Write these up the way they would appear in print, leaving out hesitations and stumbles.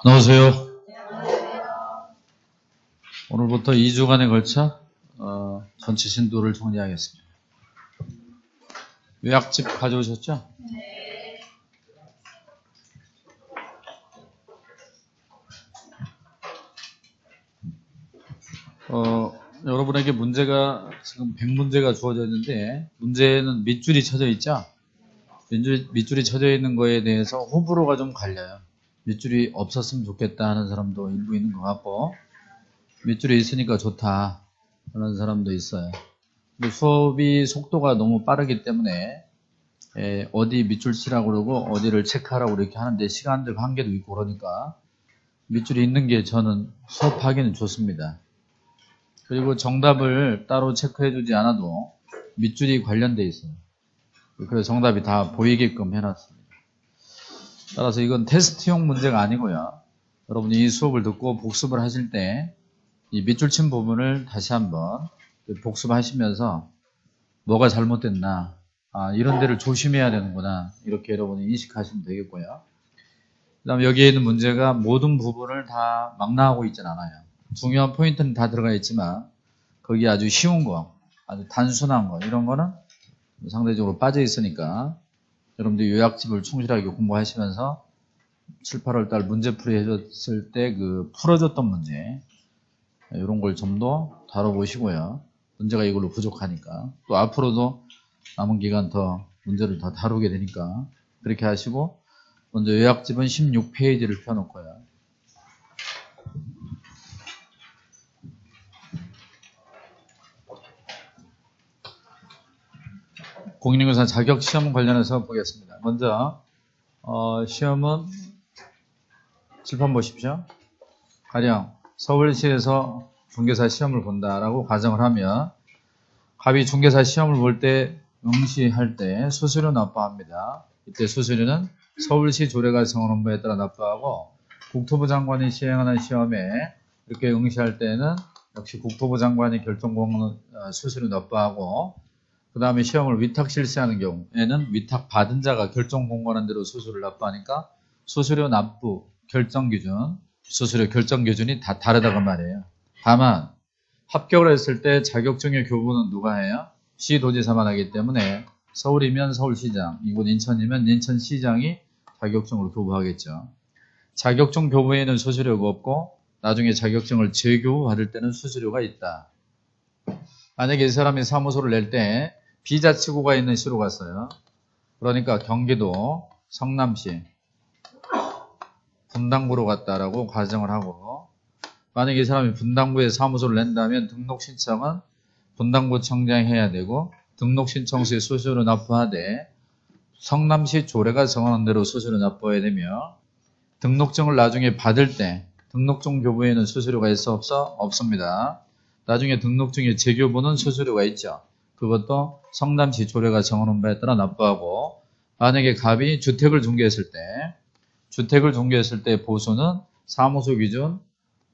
안녕하세요. 오늘부터 2주간에 걸쳐 전체 진도를 정리하겠습니다. 요약집 가져오셨죠? 여러분에게 문제가 지금 100문제가 주어져 있는데 문제는 밑줄이 쳐져 있죠? 밑줄이 쳐져 있는 거에 대해서 호불호가 좀 갈려요. 밑줄이 없었으면 좋겠다 하는 사람도 일부 있는 것 같고 밑줄이 있으니까 좋다 하는 사람도 있어요. 근데 수업이 속도가 너무 빠르기 때문에 어디 밑줄 치라고 그러고 어디를 체크하라고 이렇게 하는데 시간적 한계도 있고 그러니까 밑줄이 있는 게 저는 수업하기는 좋습니다. 그리고 정답을 따로 체크해 주지 않아도 밑줄이 관련돼 있어요. 그래서 정답이 다 보이게끔 해놨습니다. 따라서 이건 테스트용 문제가 아니고요. 여러분이 이 수업을 듣고 복습을 하실 때 이 밑줄 친 부분을 다시 한번 복습하시면서 뭐가 잘못됐나, 이런 데를 조심해야 되는구나, 이렇게 여러분이 인식하시면 되겠고요. 그 다음에 여기에 있는 문제가 모든 부분을 다 망라하고 있지는 않아요. 중요한 포인트는 다 들어가 있지만 거기 아주 쉬운 거, 아주 단순한 거, 이런 거는 상대적으로 빠져 있으니까 여러분들 요약집을 충실하게 공부하시면서 7, 8월 달 문제풀이 해줬을 때 그 풀어줬던 문제, 이런 걸 좀 더 다뤄보시고요. 문제가 이걸로 부족하니까. 또 앞으로도 남은 기간 더 문제를 더 다루게 되니까 그렇게 하시고, 먼저 요약집은 16페이지를 펴놓고요. 공인인증서 자격시험 관련해서 보겠습니다. 먼저 시험은 칠판 보십시오. 가령 서울시에서 중개사 시험을 본다라고 가정을 하면 갑이 중개사 시험을 볼 때 응시할 때 수수료 납부합니다. 이때 수수료는 서울시 조례가 정하는 바에 따라 납부하고, 국토부 장관이 시행하는 시험에 이렇게 응시할 때는 역시 국토부 장관이 결정공은 수수료 납부하고, 그 다음에 시험을 위탁 실시하는 경우에는 위탁 받은 자가 결정 공고하는 대로 수수료를 납부하니까 수수료 납부 결정 기준, 수수료 결정 기준이 다 다르다고 말이에요. 다만 합격을 했을 때 자격증의 교부는 누가 해요? 시도지사만 하기 때문에 서울이면 서울시장, 이곳 인천이면 인천시장이 자격증을 교부하겠죠. 자격증 교부에는 수수료가 없고 나중에 자격증을 재교부 받을 때는 수수료가 있다. 만약에 이 사람이 사무소를 낼 때 비자치구가 있는 시로 갔어요. 그러니까 경기도 성남시 분당구로 갔다라고 가정을 하고, 만약에 이 사람이 분당구에 사무소를 낸다면 등록 신청은 분당구청장이 해야 되고, 등록 신청 시에 수수료 납부하되 성남시 조례가 정하는 대로 수수료 납부해야 되며, 등록증을 나중에 받을 때 등록증 교부에는 수수료가 있어 없어? 없습니다. 나중에 등록증의 재교부는 수수료가 있죠. 그것도 성남시 조례가 정하는 바에 따라 납부하고, 만약에 갑이 주택을 중개했을 때 보수는 사무소 기준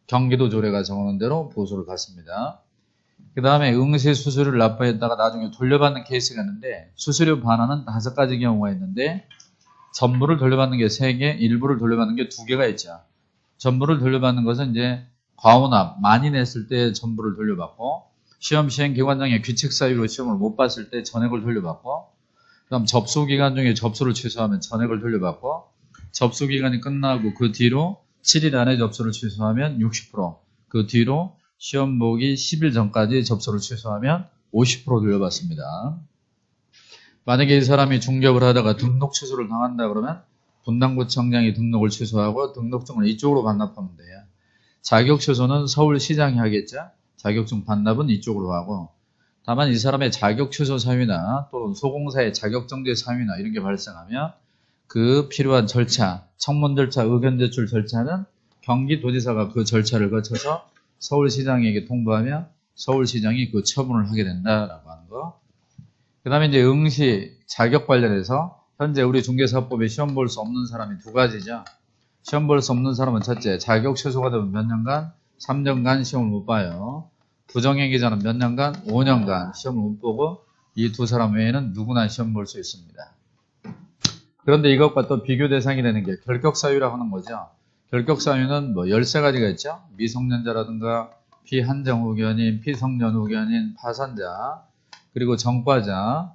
경기도 조례가 정하는 대로 보수를 받습니다. 그 다음에 응시 수수료를 납부했다가 나중에 돌려받는 케이스가 있는데, 수수료 반환은 5가지 경우가 있는데 전부를 돌려받는 게 3개, 일부를 돌려받는 게 2개가 있죠. 전부를 돌려받는 것은 이제 과오납 많이 냈을 때 전부를 돌려받고, 시험 시행기관장의 규칙 사유로 시험을 못 봤을 때 전액을 돌려받고, 그 다음 접수기간 중에 접수를 취소하면 전액을 돌려받고, 접수기간이 끝나고 그 뒤로 7일 안에 접수를 취소하면 60%, 그 뒤로 시험 보기 10일 전까지 접수를 취소하면 50% 돌려받습니다. 만약에 이 사람이 중개업을 하다가 등록 취소를 당한다 그러면 분당구청장이 등록을 취소하고 등록증을 이쪽으로 반납하면 돼요. 자격 취소는 서울시장이 하겠죠. 자격증 반납은 이쪽으로 하고, 다만 이 사람의 자격 취소 사유나 또 소공사의 자격정지 사유나 이런 게 발생하면 그 필요한 절차, 청문 절차, 의견 제출 절차는 경기도지사가 그 절차를 거쳐서 서울시장에게 통보하면 서울시장이 그 처분을 하게 된다라고 하는 거. 그 다음에 이제 응시 자격 관련해서 현재 우리 중개사법에 시험 볼 수 없는 사람이 2가지죠. 시험 볼 수 없는 사람은 첫째, 자격 취소가 되면 몇 년간? 3년간 시험을 못 봐요. 부정행 기자는 몇 년간? 5년간 시험을 못 보고, 이 2사람 외에는 누구나 시험 볼 수 있습니다. 그런데 이것과 또 비교 대상이 되는 게 결격 사유라고 하는 거죠. 결격 사유는 뭐 13가지가 있죠. 미성년자라든가 피한정후견인, 피성년후견인, 파산자, 그리고 정과자,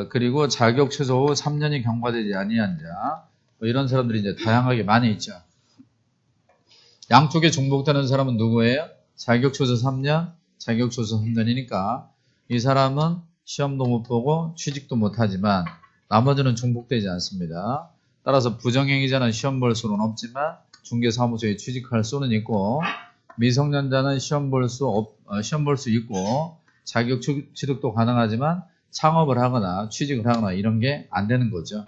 그리고 자격 취소 후 3년이 경과되지 아니한 자, 뭐 이런 사람들이 이제 다양하게 많이 있죠. 양쪽에 중복되는 사람은 누구예요? 자격 취소 3년, 자격 취소 3년이니까 이 사람은 시험도 못 보고 취직도 못 하지만 나머지는 중복되지 않습니다. 따라서 부정행위자는 시험 볼 수는 없지만 중개사무소에 취직할 수는 있고, 미성년자는 시험 볼 수 있고 자격 취득도 가능하지만 창업을 하거나 취직을 하거나 이런 게 안 되는 거죠.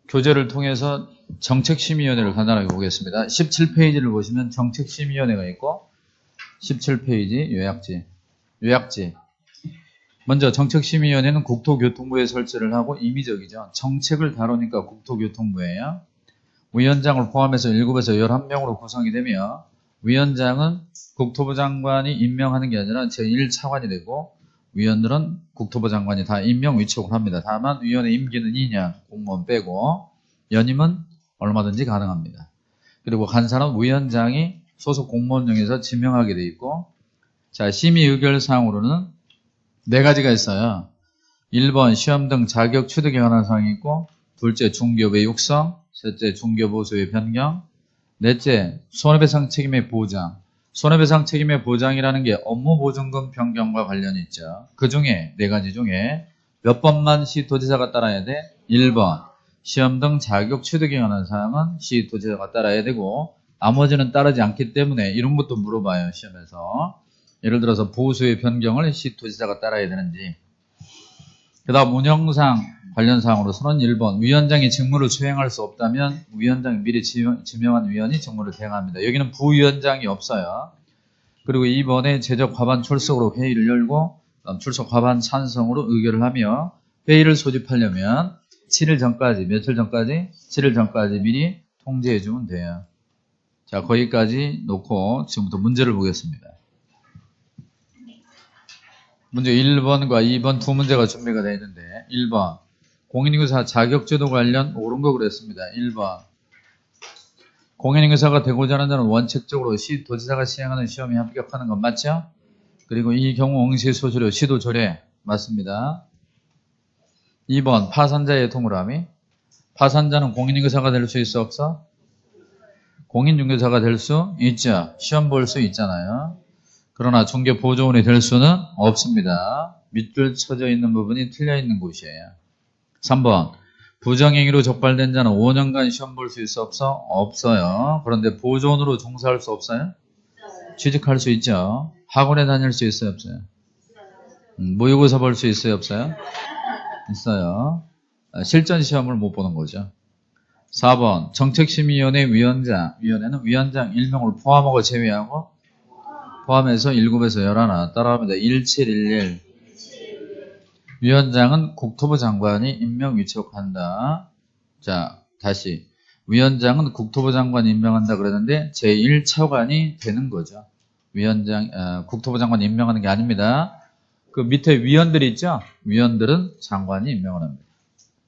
교재를 통해서 정책심의위원회를 간단하게 보겠습니다. 17페이지를 보시면 정책심의위원회가 있고 17페이지 요약지. 먼저 정책심의위원회는 국토교통부에 설치를 하고 임의적이죠. 정책을 다루니까 국토교통부예요. 위원장을 포함해서 7에서 11명으로 구성이 되며 위원장은 국토부 장관이 임명하는 게 아니라 제1차관이 되고 위원들은 국토부 장관이 다 임명 위촉을 합니다. 다만 위원회 임기는 2년, 공무원 빼고 연임은 얼마든지 가능합니다. 그리고 간사는 위원장이 소속 공무원 중에서 지명하게 돼 있고, 자, 심의 의결사항으로는 4가지가 있어요. 1번 시험 등 자격 취득에 관한 사항이 있고, 둘째 중개업의 육성, 셋째 중개보수의 변경, 넷째 손해배상 책임의 보장. 손해배상 책임의 보장이라는 게 업무보증금 변경과 관련이 있죠. 그 중에 4가지 중에 몇 번만 시도지사가 따라야 돼? 1번 시험 등 자격 취득에 관한 사항은 시도지사가 따라야 되고, 나머지는 따르지 않기 때문에 이런 것도 물어봐요, 시험에서. 예를 들어서 보수의 변경을 시도지사가 따라야 되는지. 그 다음 운영상 관련 사항으로서는 1번 위원장이 직무를 수행할 수 없다면 위원장이 미리 지명한 위원이 직무를 대행합니다. 여기는 부위원장이 없어요. 그리고 2번에 제적 과반 출석으로 회의를 열고 출석 과반 찬성으로 의결을 하며, 회의를 소집하려면 7일 전까지, 며칠 전까지? 7일 전까지 미리 통지해 주면 돼요. 자, 거기까지 놓고 지금부터 문제를 보겠습니다. 문제 1번과 2번 두 문제가 준비가 되어 있는데, 1번 공인인증서 자격제도 관련 옳은 거 그랬습니다. 1번 공인인증서가 되고자 하는 자는 원칙적으로 시도지사가 시행하는 시험에 합격하는 건 맞죠? 그리고 이 경우 응시소수료 시도조례 맞습니다. 2번 파산자의 동그라미. 파산자는 공인인증서가 될 수 있어 없어? 공인중개사가 될 수 있죠. 시험 볼 수 있잖아요. 그러나 중개보조원이 될 수는 없습니다. 밑줄 쳐져 있는 부분이 틀려 있는 곳이에요. 3번 부정행위로 적발된 자는 5년간 시험 볼 수 있어 없어? 없어요. 그런데 보조원으로 종사할 수 없어요? 취직할 수 있죠. 학원에 다닐 수 있어요 없어요? 모의고사 볼 수 있어요 없어요? 있어요. 실전 시험을 못 보는 거죠. 4번 정책심의위원회 위원회는 위원장 1명을 포함하고 제외하고 포함해서 7에서 11 따라합니다. 1711 위원장은 국토부 장관이 임명 위촉한다. 자, 다시 위원장은 국토부 장관이 임명한다 그랬는데 제1차관이 되는 거죠. 국토부 장관이 임명하는 게 아닙니다. 그 밑에 위원들이 있죠? 위원들은 장관이 임명을 합니다.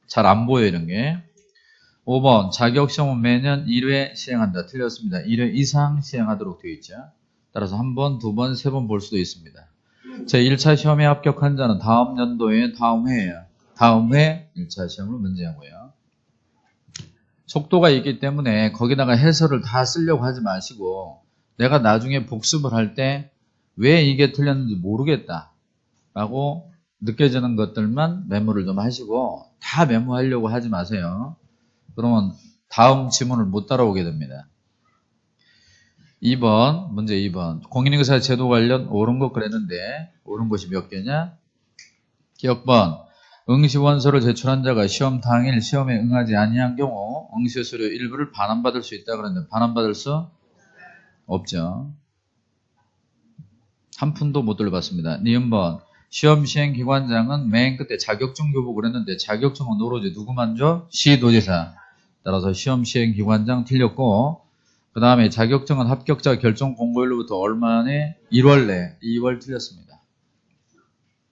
잘 안 보여 이런 게. 5번 자격시험은 매년 1회 시행한다. 틀렸습니다. 1회 이상 시행하도록 되어 있죠. 따라서 한 번, 두 번, 세 번 볼 수도 있습니다. 제1차 시험에 합격한 자는 다음 연도에 다음 해예요. 다음 해 1차 시험을 문제하고요. 속도가 있기 때문에 거기다가 해설을 다 쓰려고 하지 마시고, 내가 나중에 복습을 할 때 왜 이게 틀렸는지 모르겠다 라고 느껴지는 것들만 메모를 좀 하시고, 다 메모하려고 하지 마세요. 그러면 다음 지문을 못 따라오게 됩니다. 2번, 문제 2번. 공인인증서 제도 관련 옳은 것 그랬는데, 옳은 것이 몇 개냐? 기억번. 응시원서를 제출한 자가 시험 당일 시험에 응하지 아니한 경우 응시수료 일부를 반환받을 수 있다 그랬는데, 반환받을 수 없죠. 한 푼도 못 돌려받습니다. 니은번. 시험 시행 기관장은 맨 끝에 자격증 교부 그랬는데, 자격증은 오로지 누구만 줘? 시도지사. 따라서 시험 시행 기관장 틀렸고, 그 다음에 자격증은 합격자 결정 공고일로부터 얼마 내? 1월 내. 2월 틀렸습니다.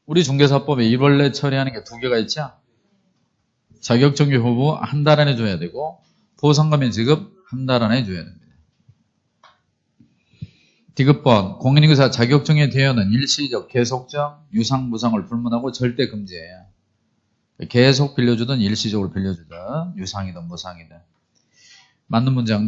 우리 중개사법에 1월 내 처리하는 게 2개가 있죠? 자격정지 후보 한 달 안에 줘야 되고 보상금의 지급 한 달 안에 줘야 됩니다. 디귿번 공인인사 자격정지 대여는 일시적, 계속적, 유상무상을 불문하고 절대 금지예요. 계속 빌려주든 일시적으로 빌려주든 유상이든 무상이든 맞는 문장